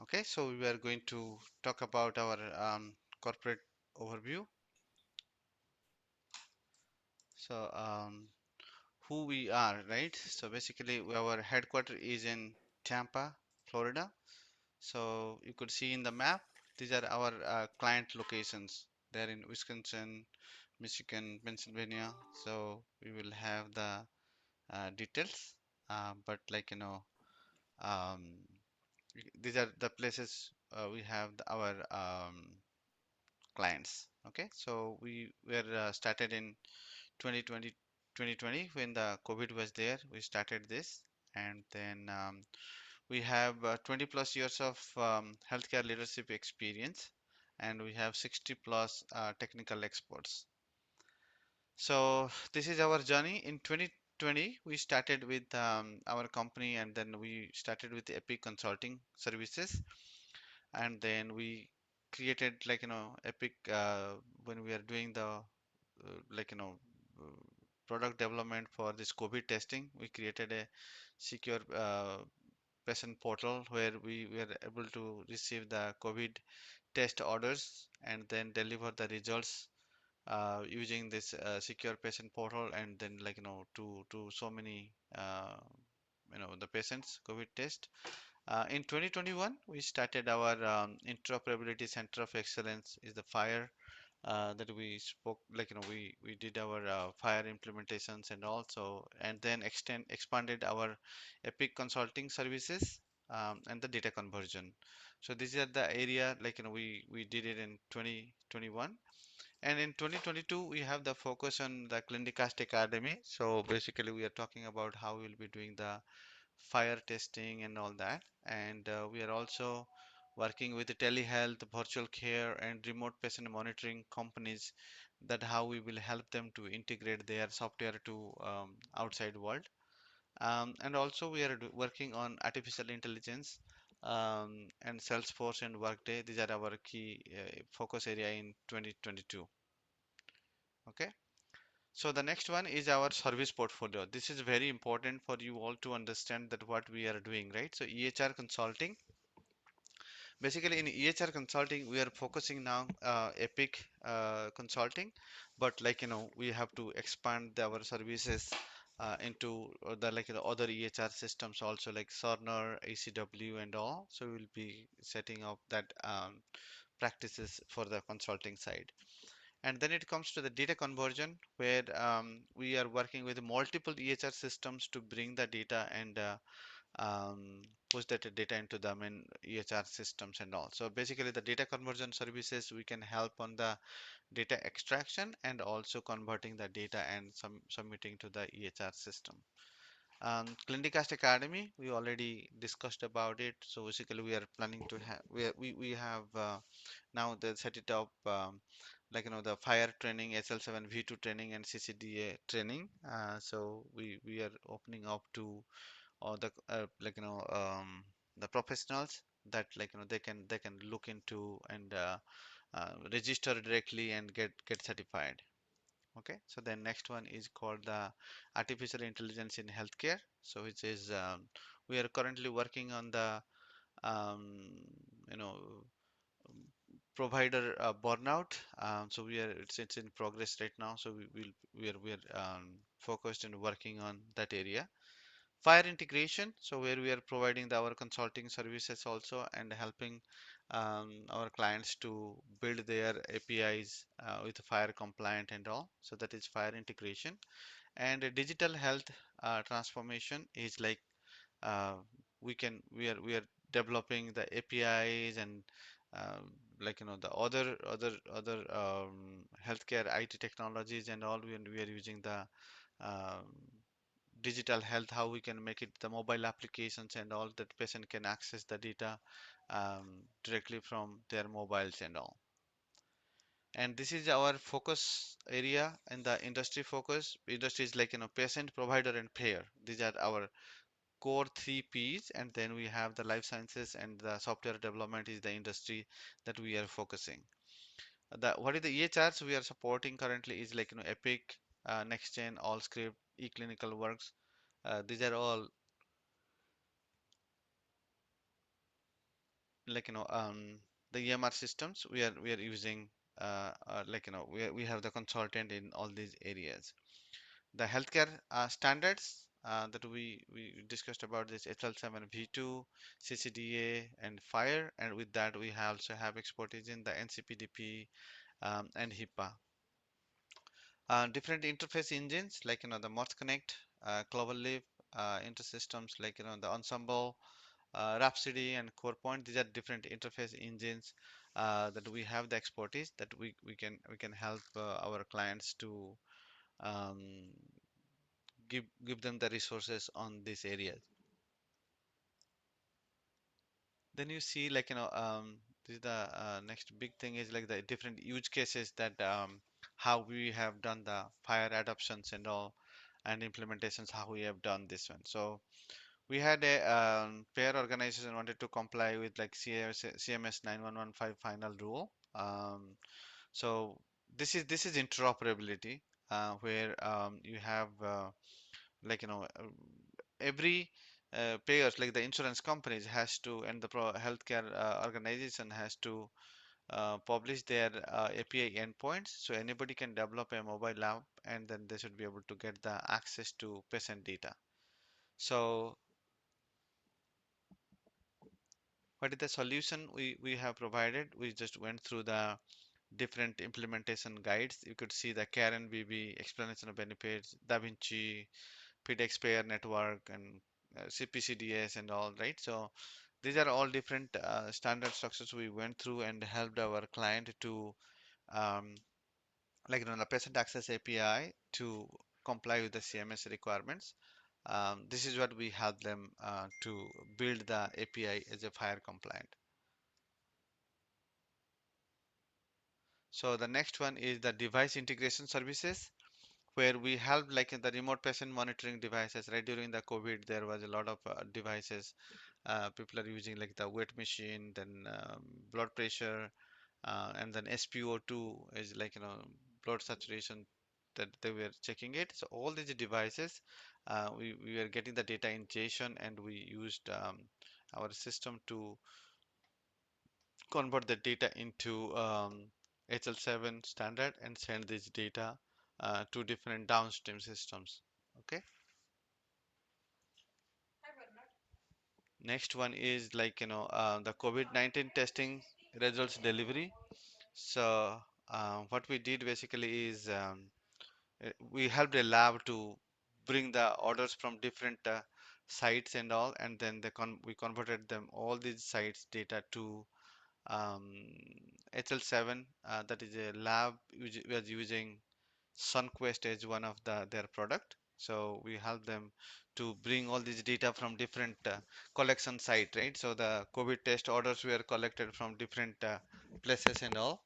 Okay, so we are going to talk about our corporate overview. So, who we are, right? So basically, our headquarters is in Tampa, Florida. So you could see in the map, these are our client locations. They're in Wisconsin, Michigan, Pennsylvania. So we will have the details, but um, these are the places we have our clients. Okay, so we were started in 2020, 2020 when the COVID was there. We started this, and then we have 20 plus years of healthcare leadership experience, and we have 60 plus technical experts. So this is our journey. In 2020, we started with our company, and then we started with Epic Consulting Services, and then we created Epic when we are doing the like you know uh, product development for this COVID testing. We created a secure patient portal where we were able to receive the COVID test orders and then deliver the results using this secure patient portal, and then to so many the patients COVID test. In 2021, we started our interoperability center of excellence is the fire that we spoke we did our fire implementations and also, and then expanded our Epic consulting services and the data conversion. So these are the area we did it in 2021. And in 2022 we have the focus on the ClinDCast Academy. So basically we are talking about how we'll be doing the fire testing and all that. And we are also working with the telehealth, virtual care, and remote patient monitoring companies, that how we will help them to integrate their software to outside world. And also we are working on artificial intelligence and Salesforce and Workday. These are our key focus area in 2022. Okay. So the next one is our service portfolio. This is very important for you all to understand that what we are doing, right? So EHR consulting. Basically, in EHR consulting, we are focusing now Epic consulting, but we have to expand our services into the other EHR systems also, like Cerner, ACW, and all. So we'll be setting up that practices for the consulting side. And then it comes to the data conversion, where we are working with multiple EHR systems to bring the data and push that data into the main EHR systems and all. So basically, the data conversion services, we can help on the data extraction and also converting the data and submitting to the EHR system. ClinDCast Academy, we already discussed about it. So basically, we are planning to have we have now they set it up the fire training, SL7 V2 training, and CCDA training. So we are opening up to or the professionals that they can look into and register directly and get certified. Okay, so then next one is called the artificial intelligence in healthcare. So which is we are currently working on the um, you know provider burnout. So it's in progress right now. So we are focused and working on that area. Fire integration, so where we are providing our consulting services also and helping our clients to build their APIs with fire compliant and all. So that is fire integration. And digital health transformation is uh, we are developing the APIs and uh, the other healthcare IT technologies and all. We are using the um, digital health, how we can make it the mobile applications and all, that patient can access the data directly from their mobiles and all. And this is our focus area and the industry focus. Industry is patient, provider, and payer. These are our core three P's, and then we have the life sciences and the software development is the industry that we are focusing. What is the EHRs we are supporting currently is Epic, NextGen, AllScript, eClinical Works. These are all like the EMR systems we are using we have the consultant in all these areas. The healthcare standards that we discussed about this HL7 V2, CCDA, and FHIR, and with that we also have expertise in the NCPDP and HIPAA. Different interface engines like the Morse Connect, Cloverleaf, InterSystems like the Ensemble, Rhapsody, and CorePoint. These are different interface engines that we have the expertise that we can help our clients to um, give them the resources on these areas. Then you see this is the next big thing is like the different use cases that how we have done the fire adoptions and all and implementations, how we have done this one. So we had a pair organization wanted to comply with like CMS 9115 final rule. So this is interoperability where you have like every payers like the insurance companies has to and the healthcare organization has to publish their API endpoints, so anybody can develop a mobile app and then they should be able to get the access to patient data. So what is the solution we have provided? We just went through the different implementation guides. You could see the Karen BB explanation of benefits, DaVinci, PDX pair network, and CPCDS and all, right? So these are all different standard structures we went through and helped our client to um, the patient access API to comply with the CMS requirements. This is what we help them to build the API as a fire compliant. So the next one is the device integration services, where we help like in the remote patient monitoring devices. Right during the COVID, there was a lot of devices people are using, like the weight machine, then blood pressure, and then SpO2 is blood saturation that they were checking it. So all these devices, we were getting the data ingestion, and we used our system to convert the data into HL7 standard and send this data to different downstream systems. Okay. Next one is the COVID-19 testing results delivery. So what we did basically is we helped a lab to bring the orders from different sites and all, and then we converted them all these sites data to um, HL7. That is a lab was using SunQuest as one of their product. So we help them to bring all this data from different collection site, right? So the COVID test orders were collected from different places and all.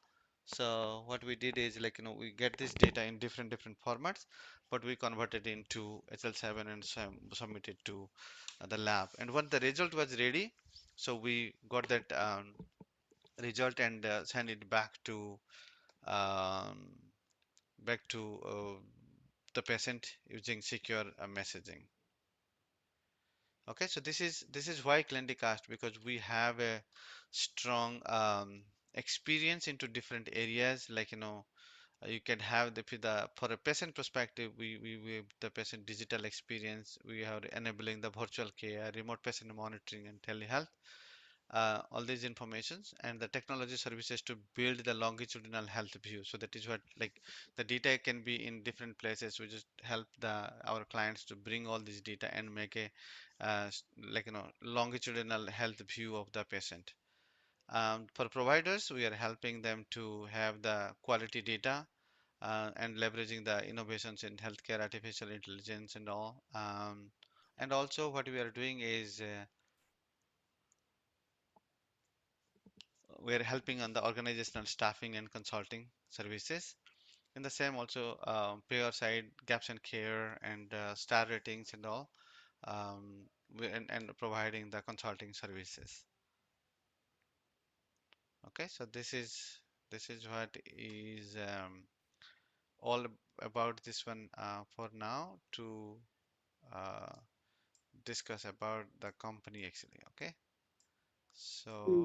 So what we did is we get this data in different formats, but we convert it into HL7 and submit it to the lab. And when the result was ready, so we got that result and send it um, back to the patient using secure messaging. Okay, so this is why ClinDCast, because we have a strong experience into different areas. You can have the for a patient perspective, we the patient digital experience. We are enabling the virtual care, remote patient monitoring, and telehealth, all these informations and the technology services to build the longitudinal health view. So that is what the data can be in different places. We just help the our clients to bring all this data and make a longitudinal health view of the patient. For providers, we are helping them to have the quality data and leveraging the innovations in healthcare, artificial intelligence, and all. And also, what we are doing is we are helping on the organizational staffing and consulting services. In the same also payer side, gaps in care and star ratings and all, and providing the consulting services. Okay, so this is what is all about this one for now to uh, discuss about the company actually. Okay, so